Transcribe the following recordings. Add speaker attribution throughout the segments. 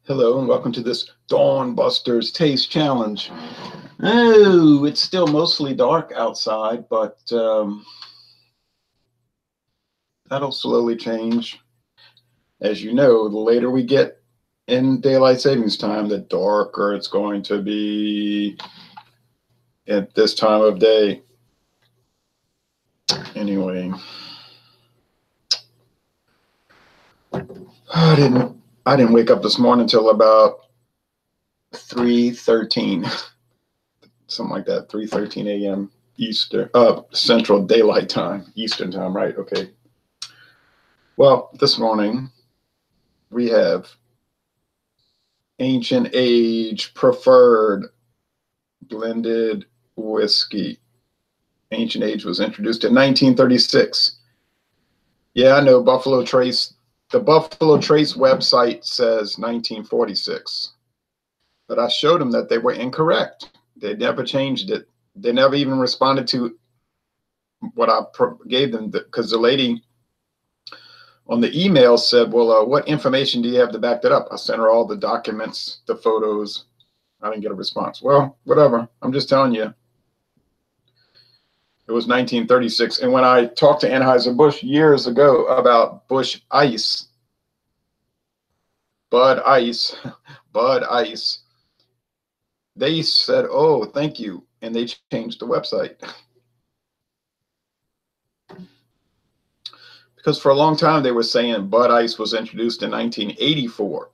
Speaker 1: Hello and welcome to this Dawn Busters Taste Challenge. Oh, it's still mostly dark outside, but that'll slowly change. As you know, the later we get in daylight savings time, the darker it's going to be at this time of day. Anyway, I didn't wake up this morning until about 3:13, something like that, 3:13 a.m. Eastern, Central Daylight Time, Eastern Time, right? Okay. Well, this morning we have Ancient Age Preferred Blended Whiskey. Ancient Age was introduced in 1936. Yeah, I know Buffalo Trace. The Buffalo Trace website says 1946, but I showed them that they were incorrect. They never changed it. They never even responded to what I gave them, because the lady on the email said, well, what information do you have to back that up? I sent her all the documents, the photos. I didn't get a response. Well, whatever. I'm just telling you. It was 1936. And when I talked to Anheuser-Busch years ago about Busch Ice, Bud Ice, they said, oh, thank you. And they changed the website. Because for a long time they were saying Bud Ice was introduced in 1984.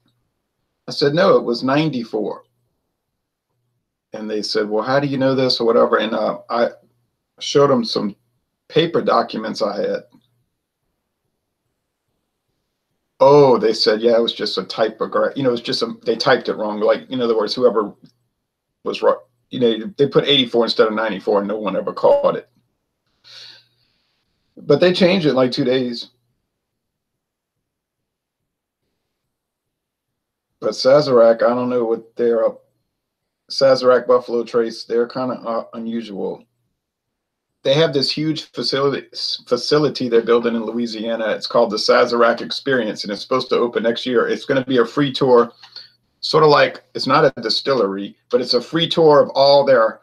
Speaker 1: I said, no, it was 94. And they said, well, how do you know this or whatever? And I showed them some paper documents I had. Oh, they said, yeah, it was just a typography. It's just they typed it wrong. Like, in other words, whoever was right, they put 84 instead of 94, and no one ever caught it. But they changed it in like 2 days. But Sazerac, I don't know what they're up. Sazerac Buffalo Trace, they're kind of unusual. They have this huge facility they're building in Louisiana. It's called the Sazerac Experience, and it's supposed to open next year. It's going to be a free tour, sort of like, it's not a distillery, but it's a free tour of all their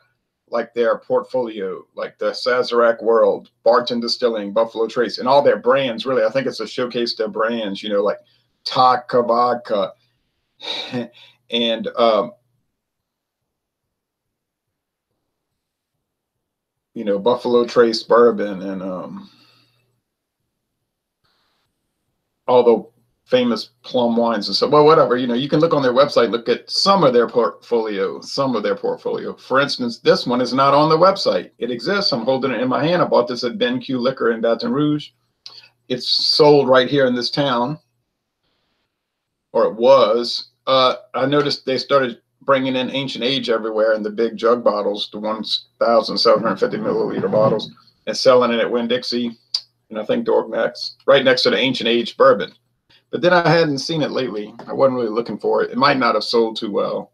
Speaker 1: portfolio, like the Sazerac World, Barton Distilling, Buffalo Trace, and all their brands, really. I think it's a showcase their brands, like Taka Vodka and Buffalo Trace bourbon, and all the famous plum wines and stuff. Well, whatever, you can look on their website, look at some of their portfolio. For instance, this one is not on the website. It exists. I'm holding it in my hand. I bought this at Ben Q Liquor in Baton Rouge. It's sold right here in this town, or it was. I noticed they started bringing in Ancient Age everywhere in the big jug bottles, the 1,750 milliliter bottles, and selling it at Winn-Dixie, and I think Dormax, right next to the Ancient Age bourbon. But then I hadn't seen it lately. I wasn't really looking for it. It might not have sold too well,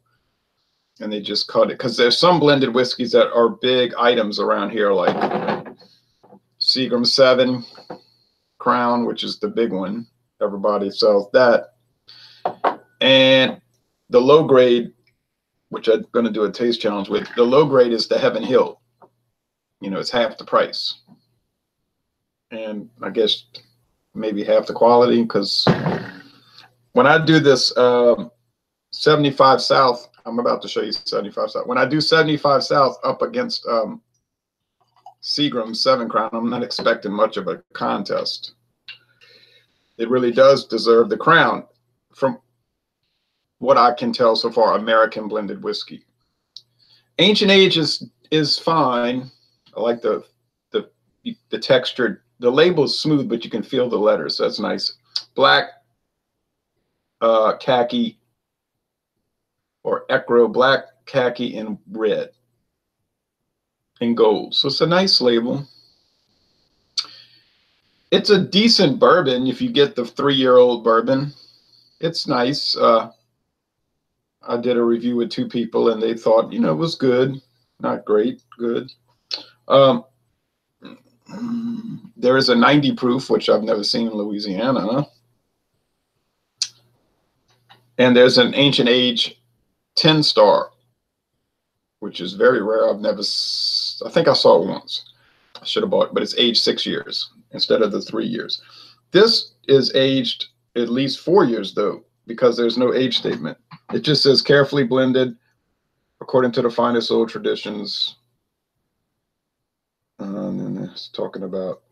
Speaker 1: and they just cut it. Because there's some blended whiskeys that are big items around here, like Seagram 7 Crown, which is the big one. Everybody sells that. And the low grade, which I'm going to do a taste challenge with, the low grade is the Heaven Hill. It's half the price. And I guess maybe half the quality, because when I do this 75 South, I'm about to show you 75 South. When I do 75 South up against Seagram 7 Crown, I'm not expecting much of a contest. It really does deserve the crown, from what I can tell so far. American blended whiskey. Ancient Age is fine. I like the texture. The label's smooth, but you can feel the letters, so that's nice. Black, khaki, or ecro, black, khaki, and red, and gold. So it's a nice label. It's a decent bourbon if you get the 3-year-old bourbon. It's nice. I did a review with 2 people, and they thought, it was good. Not great, good. There is a 90 proof, which I've never seen in Louisiana. And there's an ancient age 10 star, which is very rare. I think I saw it once. I should have bought it, but it's aged 6 years instead of the 3 years. This is aged at least 4 years though, because there's no age statement. It just says carefully blended according to the finest old traditions. And then it's talking about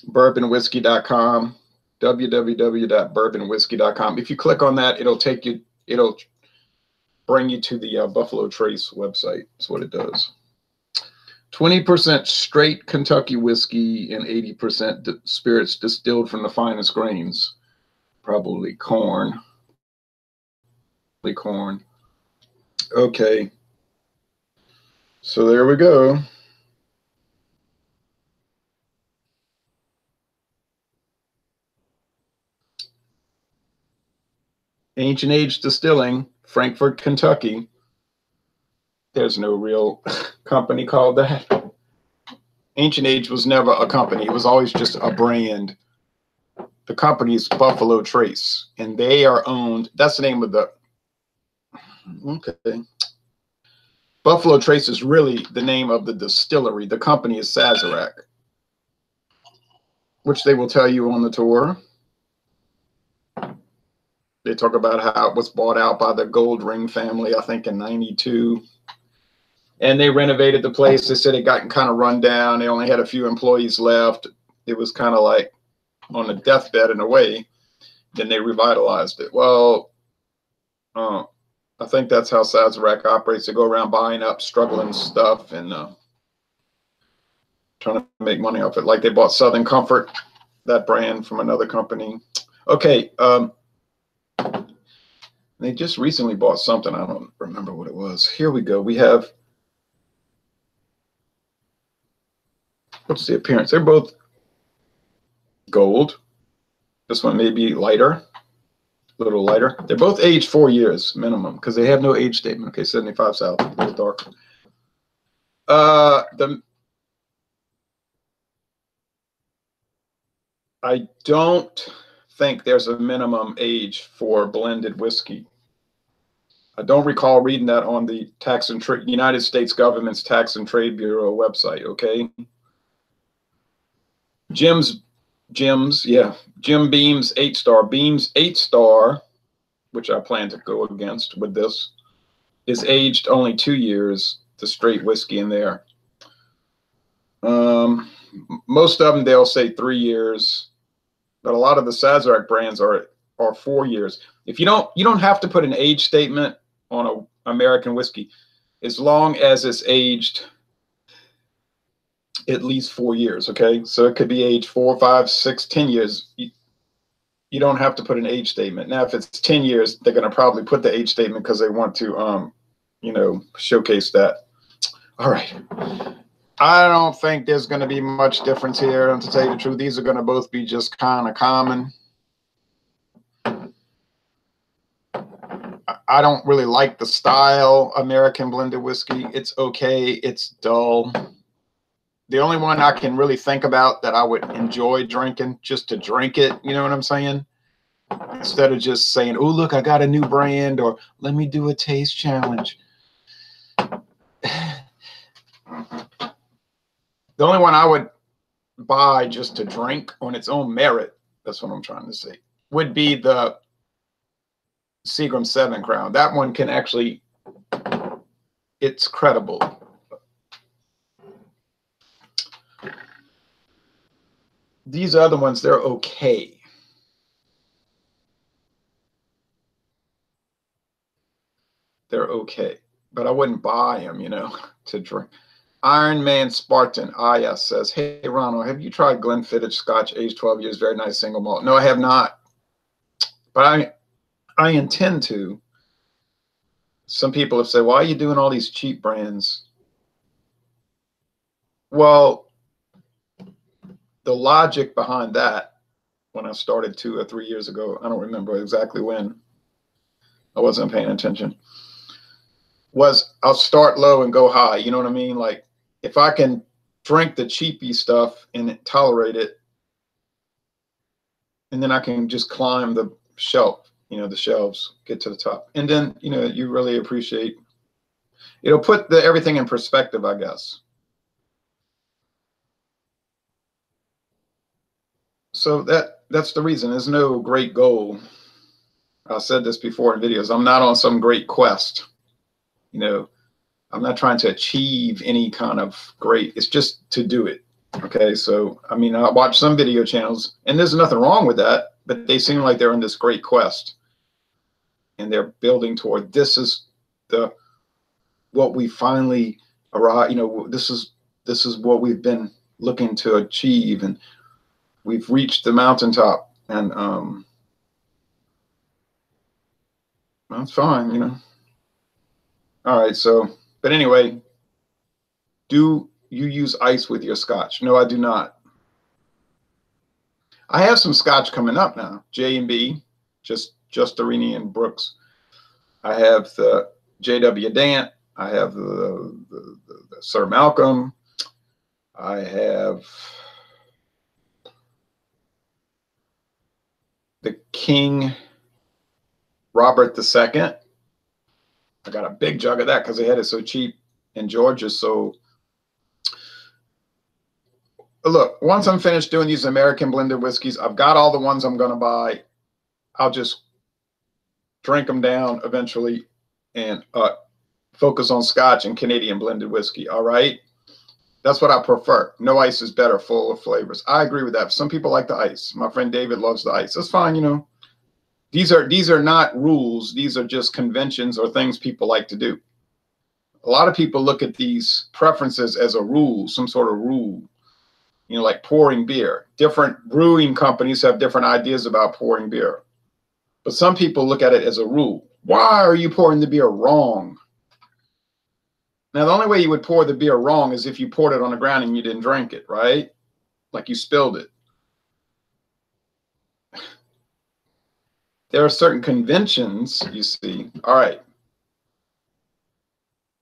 Speaker 1: bourbonwhiskey.com, www.bourbonwhiskey.com. If you click on that, it'll bring you to the Buffalo Trace website. That's what it does. 20% straight Kentucky whiskey and 80% spirits distilled from the finest grains. Probably corn. Okay. So there we go. Ancient Age Distilling, Frankfort, Kentucky. There's no real company called that. Ancient Age was never a company. It was always just a brand. The company is Buffalo Trace, and they are owned. That's the name of the. Okay. Buffalo Trace is really the name of the distillery. The company is Sazerac, which they will tell you on the tour. They talk about how it was bought out by the Goldring family, I think in '92. And they renovated the place. They said it got kind of run down. They only had a few employees left. It was kind of like on a deathbed in a way. Then they revitalized it. Well, I think that's how Sazerac operates. They go around buying up struggling stuff and trying to make money off it. Like they bought Southern Comfort, that brand, from another company. Okay. They just recently bought something. I don't remember what it was. Here we go. We have, what's the appearance? They're both gold. This one may be lighter, a little lighter. They're both aged 4 years minimum because they have no age statement. Okay, 75 South, a little darker. I don't think there's a minimum age for blended whiskey. I don't recall reading that on the United States government's Tax and Trade Bureau website. Okay. Jim Beam's 8-star. Beam's 8-star, which I plan to go against with this, is aged only 2 years. The straight whiskey in there. Most of them they'll say 3 years, but a lot of the Sazerac brands are 4 years. If you don't have to put an age statement on an American whiskey, as long as it's aged at least 4 years. Okay, so it could be aged 4, 5, 6, 10 years. You don't have to put an age statement. Now, if it's 10 years, they're going to probably put the age statement because they want to, showcase that. All right. I don't think there's going to be much difference here. And to tell you the truth, these are going to both be just kind of common. I don't really like the style American blended whiskey. It's okay. It's dull. The only one I can really think about that I would enjoy drinking just to drink it, you know what I'm saying? Instead of just saying, oh, look, I got a new brand, or let me do a taste challenge. The only one I would buy just to drink on its own merit, that's what I'm trying to say, would be the Seagram 7 Crown. That one can actually, it's credible. These other ones, they're okay. They're okay, but I wouldn't buy them, to drink. Iron Man Spartan IS says, hey, Ronald, have you tried Glenfiddich Scotch, aged 12 years, very nice single malt? No, I have not, but I intend to. Some people have said, why are you doing all these cheap brands? Well, the logic behind that, when I started 2 or 3 years ago, I don't remember exactly when, I wasn't paying attention, was I'll start low and go high. You know what I mean? Like, if I can drink the cheapy stuff and tolerate it, and then I can just climb the shelf. the shelves get to the top. And then, you really appreciate, it'll put everything in perspective, I guess. So that's the reason. There's no great goal. I said this before in videos. I'm not on some great quest. I'm not trying to achieve any kind of great. It's just to do it. Okay. So, I mean, I watch some video channels and there's nothing wrong with that, but they seem like they're in this great quest and they're building toward, this is what we finally arrive. This is what we've been looking to achieve. And we've reached the mountaintop, and that's fine, All right, so, but anyway, do you use ice with your scotch? No, I do not. I have some scotch coming up now. J&B, just Arini and Brooks. I have the J.W. Dant. I have the Sir Malcolm. I have the King Robert II. I got a big jug of that because they had it so cheap in Georgia. So look, once I'm finished doing these American blended whiskeys, I've got all the ones I'm going to buy. I'll just drink them down eventually and focus on Scotch and Canadian blended whiskey. All right. That's what I prefer. No ice is better, full of flavors. I agree with that. Some people like the ice. My friend David loves the ice. That's fine. These are not rules. These are just conventions or things people like to do. A lot of people look at these preferences as a rule, some sort of rule, like pouring beer. Different brewing companies have different ideas about pouring beer. But some people look at it as a rule. Why are you pouring the beer wrong? Now, the only way you would pour the beer wrong is if you poured it on the ground and you didn't drink it, right? Like you spilled it. There are certain conventions, you see, all right,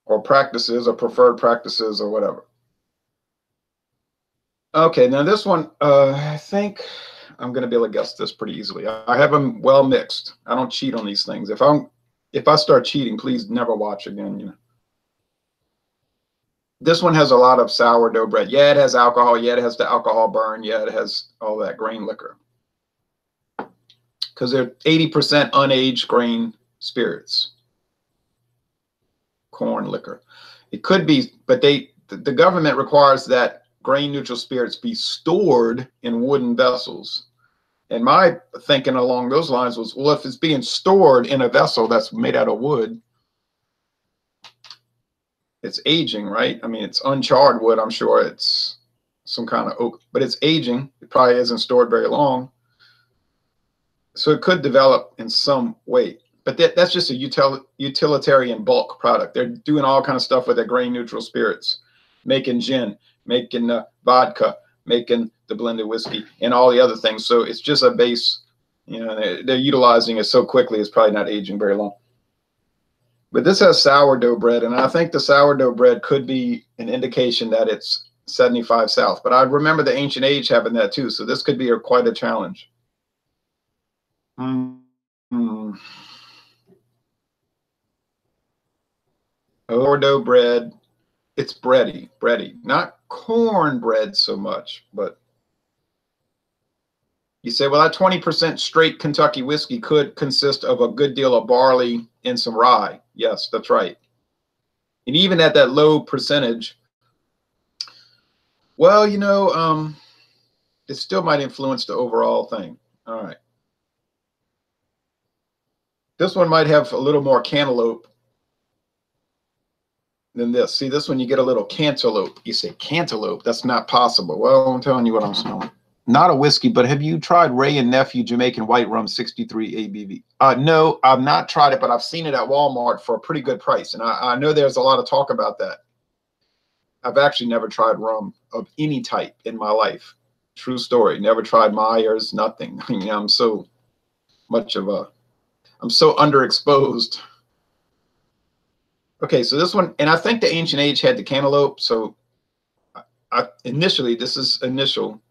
Speaker 1: or practices or preferred practices or whatever. Okay, now this one, I think I'm going to be able to guess this pretty easily. I have them well mixed. I don't cheat on these things. If I start cheating, please never watch again. This one has a lot of sourdough bread. Yeah, it has alcohol. Yeah, it has the alcohol burn. Yeah, it has all that grain liquor. Because they're 80% unaged grain spirits, corn liquor. It could be, but the government requires that grain neutral spirits be stored in wooden vessels. And my thinking along those lines was, well, if it's being stored in a vessel that's made out of wood, it's aging, right? I mean, it's uncharred wood. I'm sure it's some kind of oak, but it's aging. It probably isn't stored very long. So it could develop in some way, but that's just a utilitarian bulk product. They're doing all kind of stuff with their grain neutral spirits, making gin, making vodka, making the blended whiskey, and all the other things. So it's just a base, they're utilizing it so quickly, it's probably not aging very long. But this has sourdough bread, and I think the sourdough bread could be an indication that it's 75 South. But I remember the ancient age having that too, so this could be quite a challenge. Sourdough bread, it's bready, not cornbread so much, but you say, well, that 20% straight Kentucky whiskey could consist of a good deal of barley and some rye. Yes, that's right. And even at that low percentage, well, it still might influence the overall thing. All right. This one might have a little more cantaloupe than this. See, this one you get a little cantaloupe. You say cantaloupe. That's not possible. Well, I'm telling you what I'm smelling. Not a whiskey, but have you tried Ray and Nephew Jamaican White Rum 63 ABV? No, I've not tried it, but I've seen it at Walmart for a pretty good price. And I know there's a lot of talk about that. I've actually never tried rum of any type in my life. True story. Never tried Myers, nothing. I mean, I'm so underexposed. Okay, so this one, and I think the ancient age had the cantaloupe. So initially, this is initial.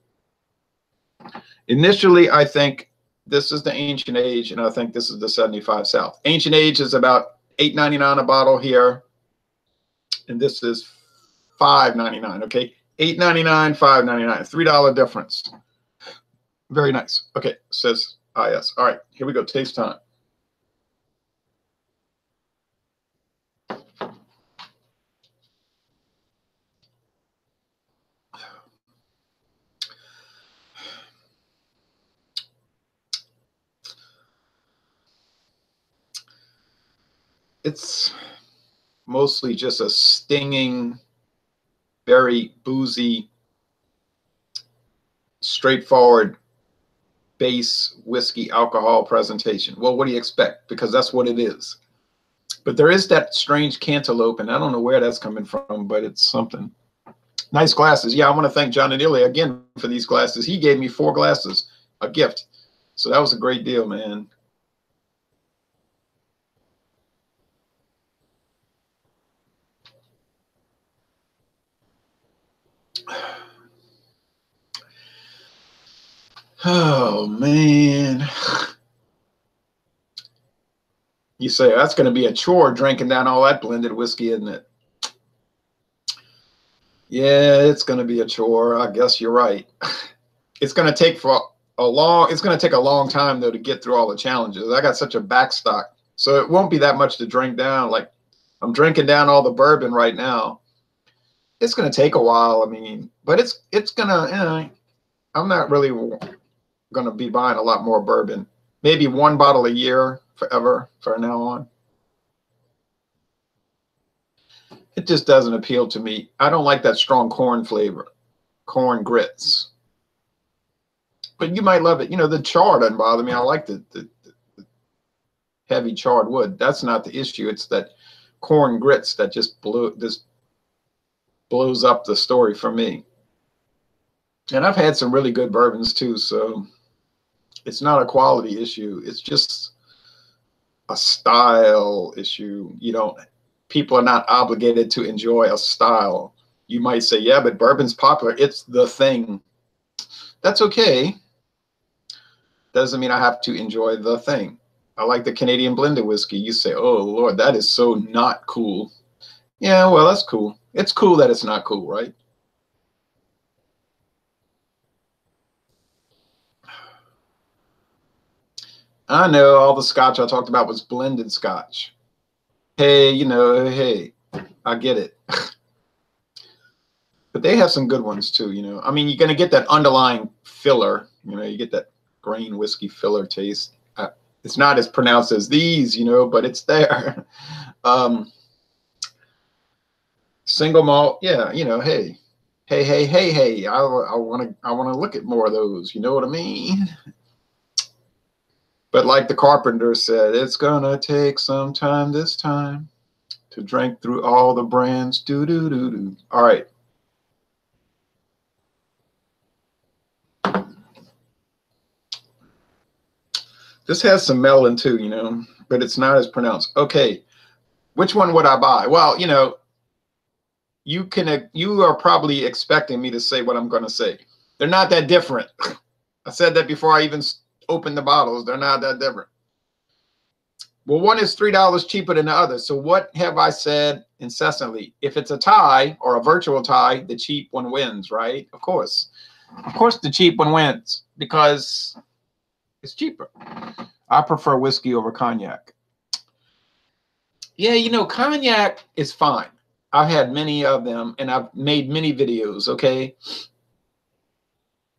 Speaker 1: Initially, I think This is the Ancient Age, and I think this is the 75 South. Ancient Age is about $8.99 a bottle here, and this is $5.99. Okay, $8.99, $5.99, $3 difference. Very nice. Okay, says IS. All right, here we go. Taste time. It's mostly just a stinging, very boozy, straightforward base whiskey alcohol presentation. Well, what do you expect? Because that's what it is. But there is that strange cantaloupe, and I don't know where that's coming from, but it's something. Nice glasses. Yeah, I want to thank John Adelia again for these glasses. He gave me 4 glasses, a gift. So that was a great deal, man. Oh, man. You say, that's going to be a chore drinking down all that blended whiskey, isn't it? Yeah, it's going to be a chore. I guess you're right. It's going to take a long time, though, to get through all the challenges. I got such a backstock. So it won't be that much to drink down. Like, I'm drinking down all the bourbon right now. It's going to take a while. I mean, but it's going to, you know, I'm not really going to be buying a lot more bourbon. Maybe 1 bottle a year forever from now on. It just doesn't appeal to me. I don't like that strong corn flavor, corn grits. But you might love it. You know, the char doesn't bother me. I like the heavy charred wood. That's not the issue. It's that corn grits that just blows up the story for me. And I've had some really good bourbons too, so it's not a quality issue. It's just a style issue. People are not obligated to enjoy a style. You might say, yeah, but bourbon's popular. It's the thing. That's okay. Doesn't mean I have to enjoy the thing. I like the Canadian blended whiskey. You say, oh, Lord, that is so not cool. Yeah, well, that's cool. It's cool that it's not cool, right? I know all the scotch I talked about was blended scotch. Hey, hey, I get it. But they have some good ones too, I mean, you're going to get that underlying filler, you get that grain whiskey filler taste. It's not as pronounced as these, but it's there. Single malt, yeah, hey. I want to look at more of those, you know what I mean? But like the carpenter said, it's gonna take some time this time to drink through all the brands. Do. All right. This has some melon too, but it's not as pronounced. Okay, which one would I buy? Well, you are probably expecting me to say what I'm going to say. They're not that different. I said that before I even opened the bottles. They're not that different. Well, one is $3 cheaper than the other. So what have I said incessantly? If it's a tie or a virtual tie, the cheap one wins, right? Of course. Of course the cheap one wins because it's cheaper. I prefer whiskey over cognac. Yeah, cognac is fine. I've had many of them and I've made many videos, okay?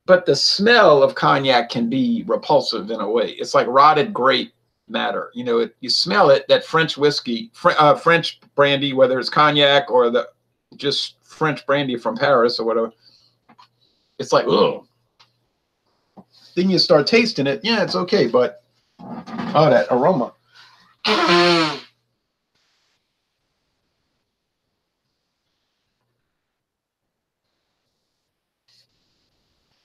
Speaker 1: But the smell of cognac can be repulsive in a way. It's like rotted grape matter. You smell it, that French whiskey, French brandy, whether it's cognac or the just French brandy from Paris or whatever. It's like, ugh. Then you start tasting it. Yeah, it's okay, but oh, that aroma.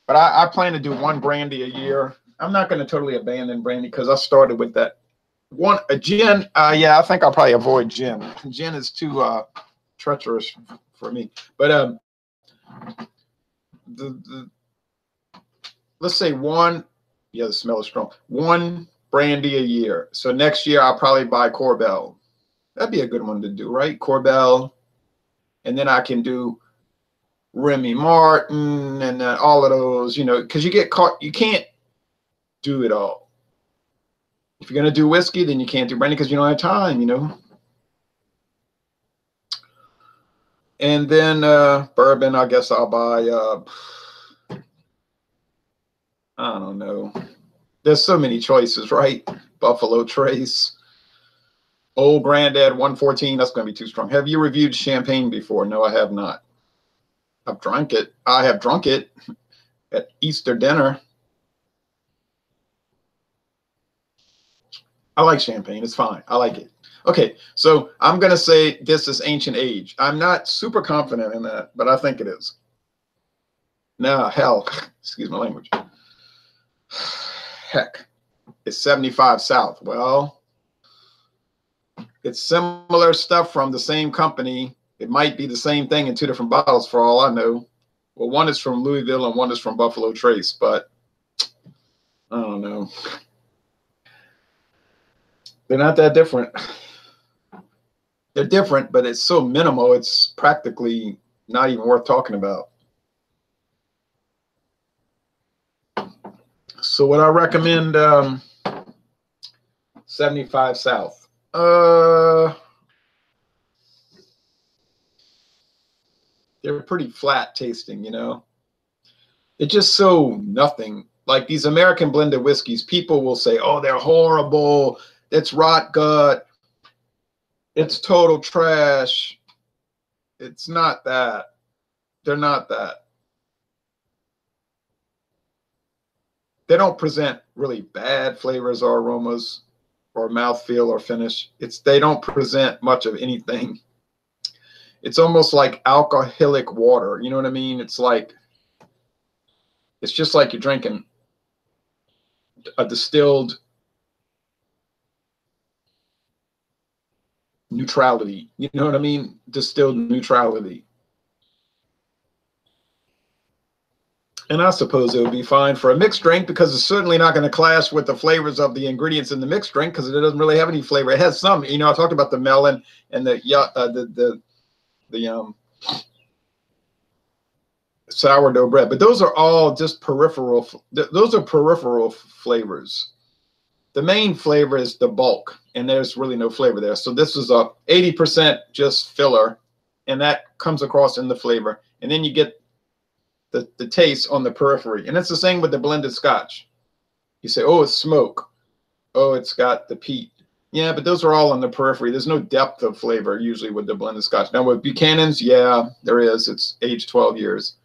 Speaker 1: But I plan to do 1 brandy a year. I'm not going to totally abandon brandy because I started with that one. A gin, yeah, I think I'll probably avoid gin. Gin is too treacherous for me. But let's say 1 Yeah, the smell is strong. One brandy a year. So next year I'll probably buy Corbel. That'd be a good one to do, right? Corbel. And then I can do Remy Martin and all of those, you know, because you get caught. You can't do it all. If you're going to do whiskey, then you can't do brandy because you don't have time, you know. And then bourbon, I guess I'll buy, I don't know. There's so many choices, right? Buffalo Trace. Old Granddad 114, that's going to be too strong. Have you reviewed champagne before? No, I have not. I've drunk it. I have drunk it at Easter dinner. I like champagne. It's fine. I like it. Okay, so I'm going to say this is ancient age. I'm not super confident in that, but I think it is. Now, hell, excuse my language. Heck, it's 75 South. Well, it's similar stuff from the same company. It might be the same thing in two different bottles for all I know. Well, one is from Louisville and one is from Buffalo Trace, but I don't know. They're not that different. They're different, but it's so minimal, it's practically not even worth talking about. So would I recommend 75 South? They're pretty flat tasting, you know. It's just so nothing. Like these American blended whiskeys, people will say, oh, they're horrible. It's rot gut. It's total trash. It's not that. They're not that. They don't present really bad flavors or aromas or mouthfeel or finish. They don't present much of anything. It's almost like alcoholic water. You know what I mean? It's just like you're drinking a distilled neutrality. You know what I mean? Distilled neutrality. And I suppose it would be fine for a mixed drink because it's certainly not going to clash with the flavors of the ingredients in the mixed drink because it doesn't really have any flavor. It has some, you know, I talked about the melon and the sourdough bread, but those are all just peripheral. Those are peripheral flavors. The main flavor is the bulk, and there's really no flavor there. So this is a 80% just filler, and that comes across in the flavor. And then you get the taste on the periphery. And it's the same with the blended scotch. You say, oh, it's smoke. Oh, it's got the peat. Yeah, but those are all on the periphery. There's no depth of flavor usually with the blended scotch. Now with Buchanan's, yeah, there is. It's aged 12 years.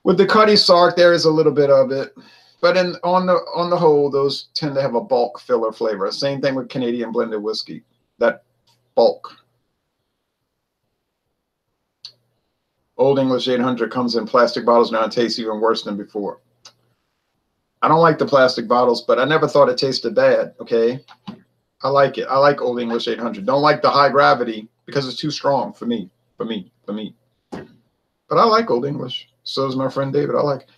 Speaker 1: With the Cutty Sark, there is a little bit of it. But on the whole, those tend to have a bulk filler flavor. Same thing with Canadian blended whiskey. That bulk. Old English 800 comes in plastic bottles now and tastes even worse than before. I don't like the plastic bottles, but I never thought it tasted bad, okay? I like it. I like Old English 800. Don't like the high gravity because it's too strong for me. But I like Old English. So does my friend David. I like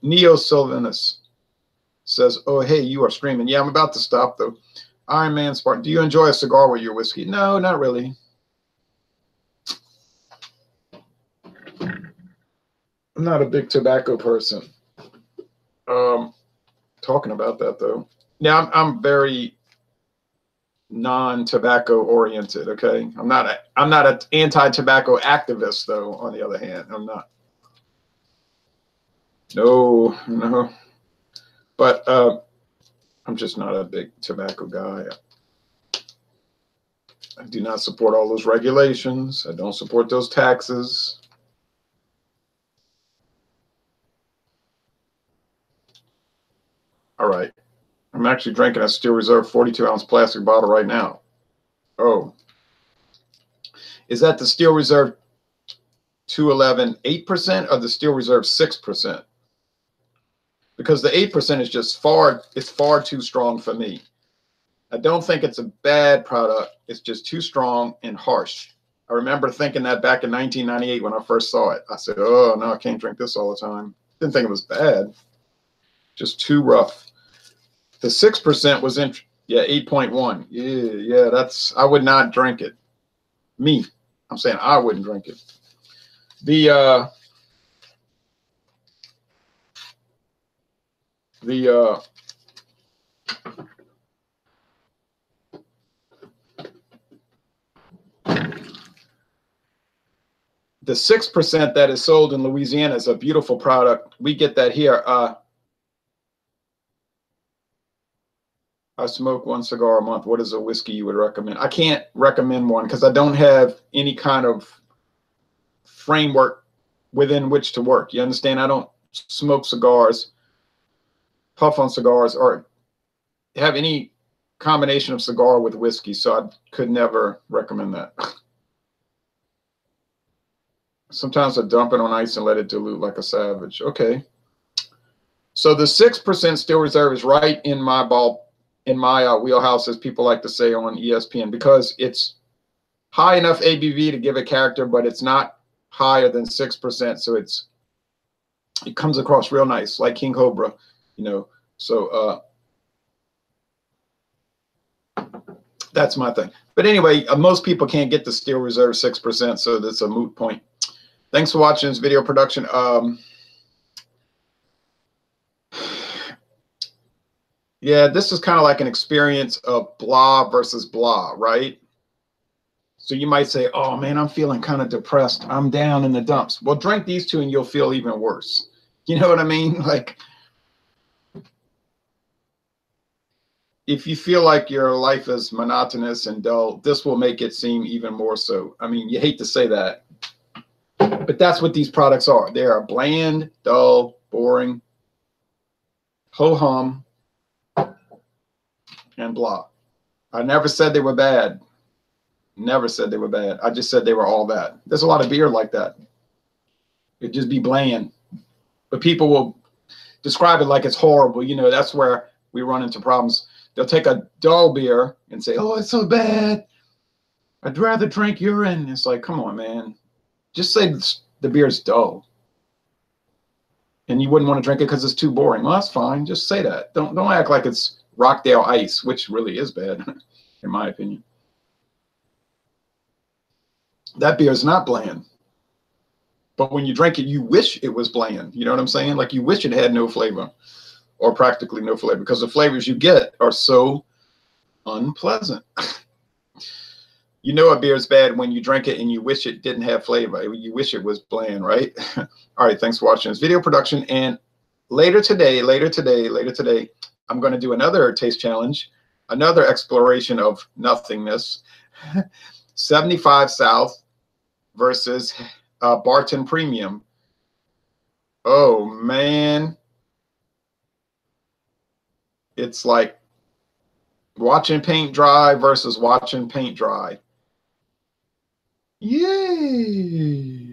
Speaker 1: Neo Sylvanus says, oh, hey, you are streaming. Yeah, I'm about to stop, though. Iron Man Spartan, do you enjoy a cigar with your whiskey? No, not really. I'm not a big tobacco person. Talking about that though. Now I'm very non-tobacco oriented. Okay, I'm not an anti-tobacco activist though. On the other hand, I'm not. No. But I'm just not a big tobacco guy. I do not support all those regulations. I don't support those taxes. All right. I'm actually drinking a Steel Reserve 42-ounce plastic bottle right now. Oh. Is that the Steel Reserve 211 8% or the Steel Reserve 6%? Because the 8% is just far too strong for me. I don't think it's a bad product. It's just too strong and harsh. I remember thinking that back in 1998 when I first saw it. I said, oh, no, I can't drink this all the time. Didn't think it was bad. Just too rough. The 6% was in, yeah, 8.1. Yeah, that's, I would not drink it. Me, I'm saying I wouldn't drink it. The 6% that is sold in Louisiana is a beautiful product. We get that here. I smoke one cigar a month. What is a whiskey you would recommend? I can't recommend one because I don't have any kind of framework within which to work. You understand? I don't smoke cigars, puff on cigars, or have any combination of cigar with whiskey, so I could never recommend that. Sometimes I dump it on ice and let it dilute like a savage. Okay. So the 6% Still Reserve is right in my wheelhouse, as people like to say on ESPN, because it's high enough ABV to give it character, but it's not higher than 6%. So it comes across real nice, like King Cobra, you know. So that's my thing. But anyway, most people can't get the Still Reserve 6%, so that's a moot point. Thanks for watching this video production. Yeah, this is kind of like an experience of blah versus blah, right? So you might say, oh man, I'm feeling kind of depressed. I'm down in the dumps. Well, drink these two and you'll feel even worse. You know what I mean? Like, if you feel like your life is monotonous and dull, this will make it seem even more so. I mean, you hate to say that, but that's what these products are. They are bland, dull, boring, ho-hum, and blah. I never said they were bad. Never said they were bad. I just said they were all that. There's a lot of beer like that. It'd just be bland. But people will describe it like it's horrible. You know, that's where we run into problems. They'll take a dull beer and say, oh, it's so bad. I'd rather drink urine. It's like, come on, man. Just say the beer's dull. And you wouldn't want to drink it because it's too boring. Well, that's fine. Just say that. Don't act like it's Rockdale Ice, which really is bad, in my opinion. That beer is not bland. But when you drink it, you wish it was bland. You know what I'm saying? Like you wish it had no flavor or practically no flavor, because the flavors you get are so unpleasant. You know a beer is bad when you drink it and you wish it didn't have flavor. You wish it was bland, right? All right, thanks for watching this video production. And later today, I'm going to do another taste challenge, another exploration of nothingness. 75 South versus Barton Premium. Oh, man. It's like watching paint dry versus watching paint dry. Yay!